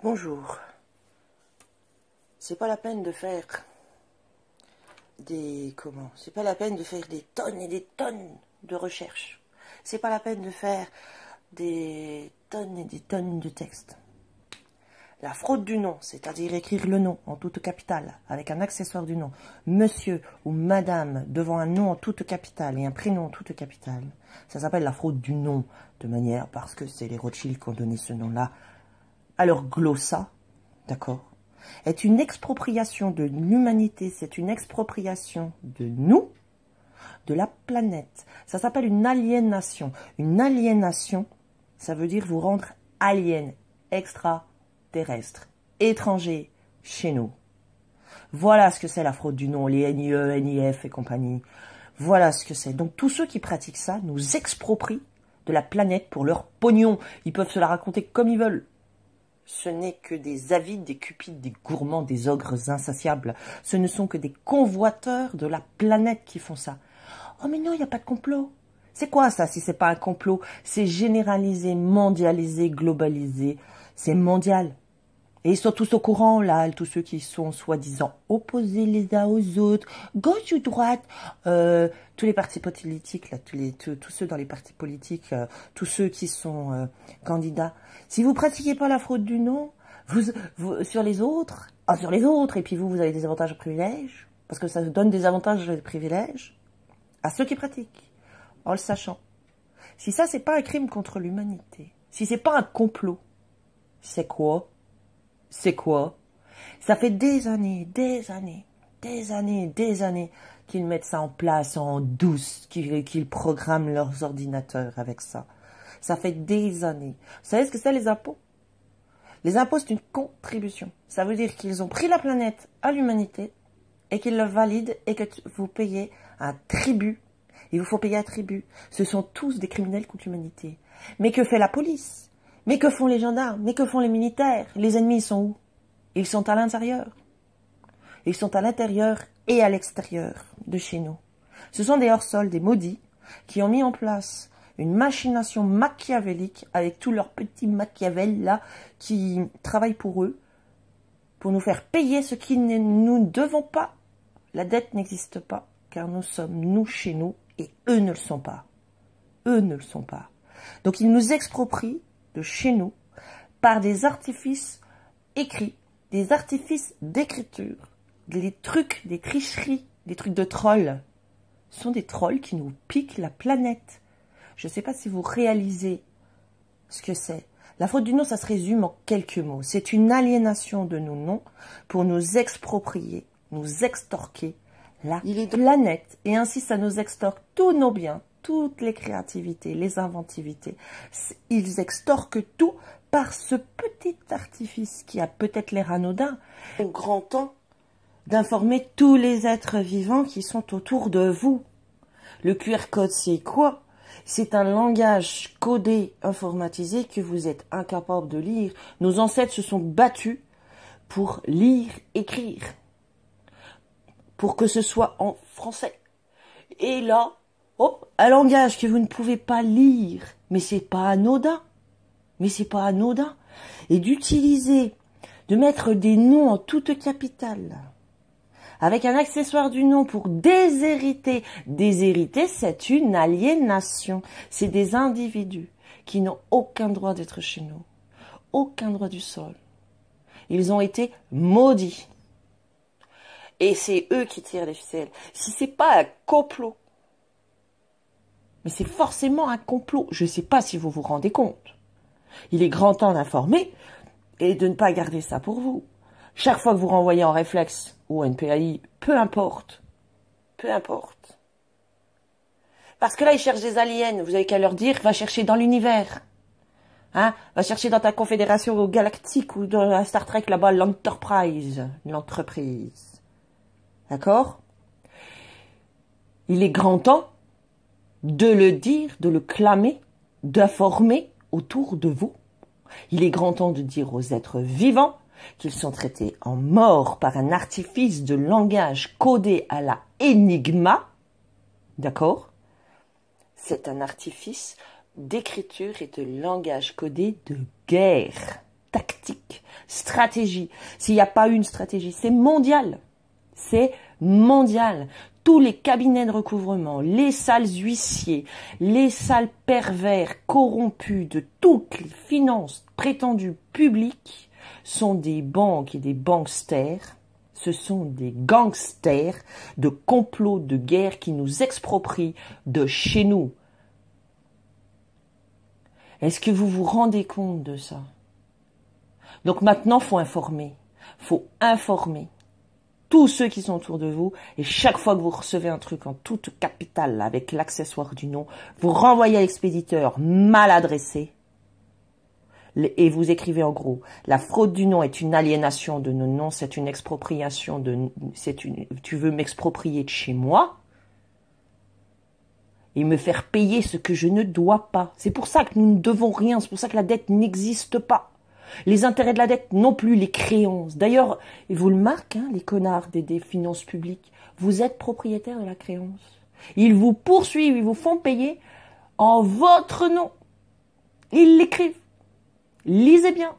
Bonjour. C'est pas la peine de faire c'est pas la peine de faire des tonnes et des tonnes de recherches. C'est pas la peine de faire des tonnes et des tonnes de textes. La fraude du nom, c'est-à-dire écrire le nom en toute capitale, avec un accessoire du nom, monsieur ou madame, devant un nom en toute capitale et un prénom en toute capitale, ça s'appelle la fraude du nom, de manière, parce que c'est les Rothschild qui ont donné ce nom-là, à leur glossa, d'accord, est une expropriation de l'humanité, c'est une expropriation de nous, de la planète. Ça s'appelle une aliénation. Une aliénation, ça veut dire vous rendre alien, extraterrestre, étranger chez nous. Voilà ce que c'est la fraude du nom, les NIE, NIF et compagnie. Voilà ce que c'est. Donc tous ceux qui pratiquent ça nous exproprient de la planète pour leur pognon. Ils peuvent se la raconter comme ils veulent. Ce n'est que des avides, des cupides, des gourmands, des ogres insatiables. Ce ne sont que des convoiteurs de la planète qui font ça. Oh mais non, il n'y a pas de complot. C'est quoi ça si c'est pas un complot? C'est généralisé, mondialisé, globalisé. C'est mondial. Et ils sont tous au courant, là, tous ceux qui sont soi-disant opposés les uns aux autres, gauche ou droite, tous les partis politiques, là, tous ceux dans les partis politiques, tous ceux qui sont candidats. Si vous pratiquez pas la fraude du nom, sur les autres, et puis vous avez des avantages et privilèges, parce que ça donne des avantages et des privilèges à ceux qui pratiquent, en le sachant. Si ça, c'est pas un crime contre l'humanité, si c'est pas un complot, c'est quoi? C'est quoi? Ça fait des années qu'ils mettent ça en place en douce, qu'ils programment leurs ordinateurs avec ça. Ça fait des années. Vous savez ce que c'est les impôts? Les impôts, c'est une contribution. Ça veut dire qu'ils ont pris la planète à l'humanité et qu'ils le valident et que vous payez un tribut. Il vous faut payer un tribut. Ce sont tous des criminels contre l'humanité. Mais que fait la police? Mais que font les gendarmes? Mais que font les militaires? Les ennemis, ils sont où? Ils sont à l'intérieur. Ils sont à l'intérieur et à l'extérieur de chez nous. Ce sont des hors-sols, des maudits, qui ont mis en place une machination machiavélique avec tous leurs petits Machiavel là qui travaillent pour eux, pour nous faire payer ce que nous ne devons pas. La dette n'existe pas, car nous sommes, nous, chez nous, et eux ne le sont pas. Eux ne le sont pas. Donc ils nous exproprient de chez nous par des artifices écrits, des artifices d'écriture, des trucs, des tricheries, des trucs de trolls. Ce sont des trolls qui nous piquent la planète. Je ne sais pas si vous réalisez ce que c'est. La fraude du nom, ça se résume en quelques mots. C'est une aliénation de nos noms pour nous exproprier, nous extorquer la planète. Et ainsi, ça nous extorque tous nos biens, toutes les créativités, les inventivités. Ils extorquent tout par ce petit artifice qui a peut-être l'air anodin. Au grand temps d'informer tous les êtres vivants qui sont autour de vous. Le QR code, c'est quoi? C'est un langage codé, informatisé que vous êtes incapable de lire. Nos ancêtres se sont battus pour lire, écrire, pour que ce soit en français. Et là, hop, un langage que vous ne pouvez pas lire, mais c'est pas anodin. Mais c'est pas anodin. Et d'utiliser, de mettre des noms en toute capitale, avec un accessoire du nom pour déshériter. Déshériter, c'est une aliénation. C'est des individus qui n'ont aucun droit d'être chez nous. Aucun droit du sol. Ils ont été maudits. Et c'est eux qui tirent les ficelles. Si c'est pas un complot, mais c'est forcément un complot. Je ne sais pas si vous vous rendez compte. Il est grand temps d'informer et de ne pas garder ça pour vous. Chaque fois que vous renvoyez en réflexe ou NPAI, peu importe. Peu importe. Parce que là, ils cherchent des aliens. Vous avez qu'à leur dire, va chercher dans l'univers. Hein? Va chercher dans ta confédération galactique ou dans la Star Trek là-bas, l'Enterprise. L'entreprise. D'accord? Il est grand temps de le dire, de le clamer, d'informer autour de vous. Il est grand temps de dire aux êtres vivants qu'ils sont traités en mort par un artifice de langage codé à la Enigma. D'accord? C'est un artifice d'écriture et de langage codé de guerre tactique. stratégie. S'il n'y a pas une stratégie, c'est mondial. C'est mondial. Tous les cabinets de recouvrement, les sales huissiers, les sales pervers corrompus de toutes les finances prétendues publiques sont des banques et des banksters. Ce sont des gangsters de complots de guerre qui nous exproprient de chez nous. Est-ce que vous vous rendez compte de ça? Donc maintenant, faut informer. Faut informer tous ceux qui sont autour de vous. Et chaque fois que vous recevez un truc en toute capitale avec l'accessoire du nom, vous renvoyez à l'expéditeur mal adressé. Et vous écrivez en gros, la fraude du nom est une aliénation de nos noms, c'est une expropriation tu veux m'exproprier de chez moi et me faire payer ce que je ne dois pas. C'est pour ça que nous ne devons rien, c'est pour ça que la dette n'existe pas. Les intérêts de la dette non plus, les créances. D'ailleurs, et vous le marquez, hein, les connards des finances publiques, vous êtes propriétaire de la créance. Ils vous poursuivent, ils vous font payer en votre nom. Ils l'écrivent. Lisez bien.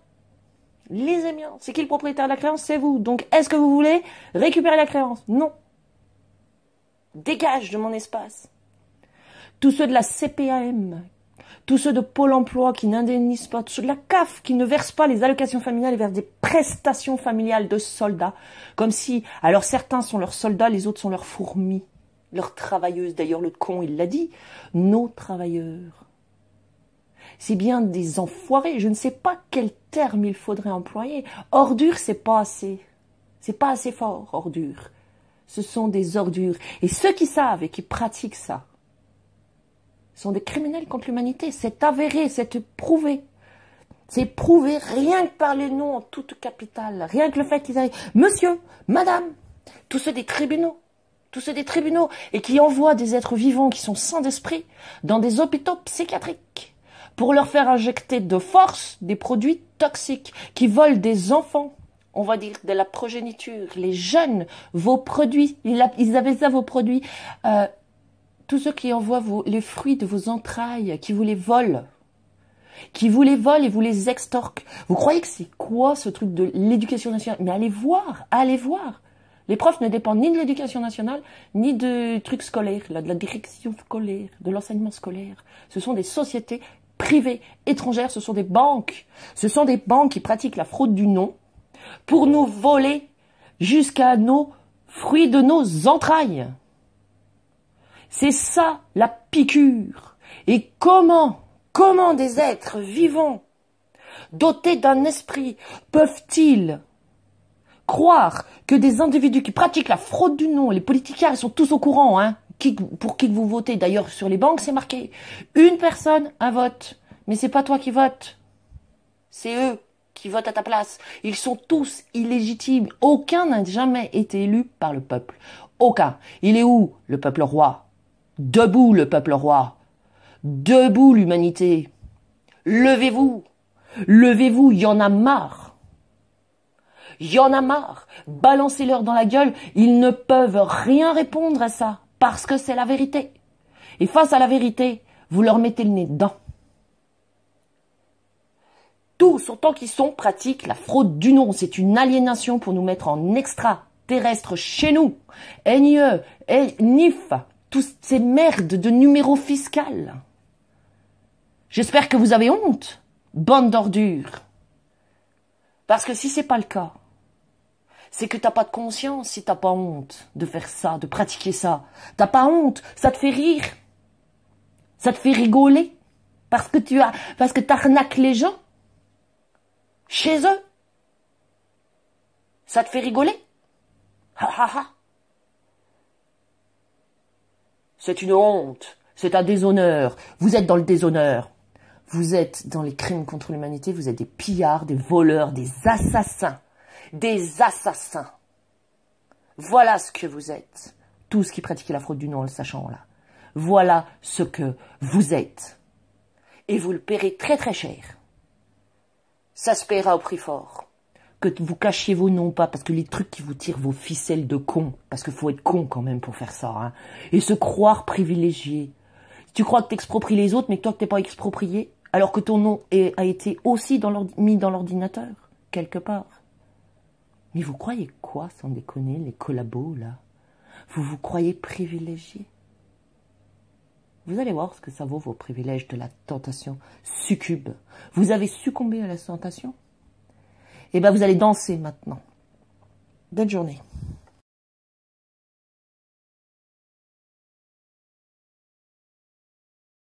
Lisez bien. C'est qui le propriétaire de la créance? C'est vous. Donc, est-ce que vous voulez récupérer la créance? Non. Dégage de mon espace. Tous ceux de la CPAM, tous ceux de Pôle emploi qui n'indemnisent pas, tous ceux de la CAF qui ne versent pas les allocations familiales et versent des prestations familiales de soldats. Comme si, alors certains sont leurs soldats, les autres sont leurs fourmis, leurs travailleuses. D'ailleurs, le con, il l'a dit, nos travailleurs. C'est bien des enfoirés. Je ne sais pas quel terme il faudrait employer. Ordure, c'est pas assez. C'est pas assez fort, ordure. Ce sont des ordures. Et ceux qui savent et qui pratiquent ça sont des criminels contre l'humanité. C'est avéré, c'est prouvé. C'est prouvé rien que par les noms en toute capitale. Rien que le fait qu'ils arrivent. Monsieur, madame, tous ceux des tribunaux. Tous ceux des tribunaux. Et qui envoient des êtres vivants qui sont sans d'esprit dans des hôpitaux psychiatriques. Pour leur faire injecter de force des produits toxiques qui volent des enfants, on va dire de la progéniture, les jeunes, vos produits, ils avaient ça vos produits, tous ceux qui envoient les fruits de vos entrailles, qui vous les volent et vous les extorquent. Vous croyez que c'est quoi ce truc de l'éducation nationale? Mais allez voir, allez voir. Les profs ne dépendent ni de l'éducation nationale, ni de trucs scolaires, de la direction scolaire, de l'enseignement scolaire. Ce sont des sociétés privées, étrangères, ce sont des banques. Ce sont des banques qui pratiquent la fraude du nom pour nous voler jusqu'à nos fruits de nos entrailles. C'est ça, la piqûre. Et comment des êtres vivants, dotés d'un esprit, peuvent-ils croire que des individus qui pratiquent la fraude du nom, les politiciens, ils sont tous au courant, hein, pour qui vous votez. D'ailleurs, sur les banques, c'est marqué. Une personne, un vote. Mais c'est pas toi qui votes. C'est eux qui votent à ta place. Ils sont tous illégitimes. Aucun n'a jamais été élu par le peuple. Aucun. Il est où, le peuple roi? Debout, le peuple roi. Debout, l'humanité. Levez-vous. Levez-vous, il y en a marre. Il y en a marre. Balancez-leur dans la gueule. Ils ne peuvent rien répondre à ça. Parce que c'est la vérité. Et face à la vérité, vous leur mettez le nez dedans. Tous, autant qu'ils sont, pratiquent la fraude du nom. C'est une aliénation pour nous mettre en extraterrestre chez nous. NIE, NIF, toutes ces merdes de numéros fiscal. J'espère que vous avez honte, bande d'ordures. Parce que si c'est pas le cas, c'est que t'as pas de conscience si t'as pas honte de faire ça, de pratiquer ça. T'as pas honte, ça te fait rire. Ça te fait rigoler. Parce que t'arnaques les gens. Chez eux. Ça te fait rigoler. Ha ha ha. C'est une honte. C'est un déshonneur. Vous êtes dans le déshonneur. Vous êtes dans les crimes contre l'humanité. Vous êtes des pillards, des voleurs, des assassins. Des assassins. Voilà ce que vous êtes. Tous qui pratiquent la fraude du nom en le sachant là. Voilà ce que vous êtes. Et vous le paierez très très cher. Ça se paiera au prix fort. Que vous cachiez vos noms pas, parce que les trucs qui vous tirent vos ficelles de cons, parce qu'il faut être con quand même pour faire ça, hein, et se croire privilégié. Tu crois que t'expropries les autres, mais que toi que t'es pas exproprié, alors que ton nom a été aussi mis dans l'ordinateur. quelque part. Mais vous croyez quoi, sans déconner, les collabos, là? Vous vous croyez privilégiés? Vous allez voir ce que ça vaut, vos privilèges de la tentation succube. Vous avez succombé à la tentation? Eh bien, vous allez danser maintenant. Bonne journée.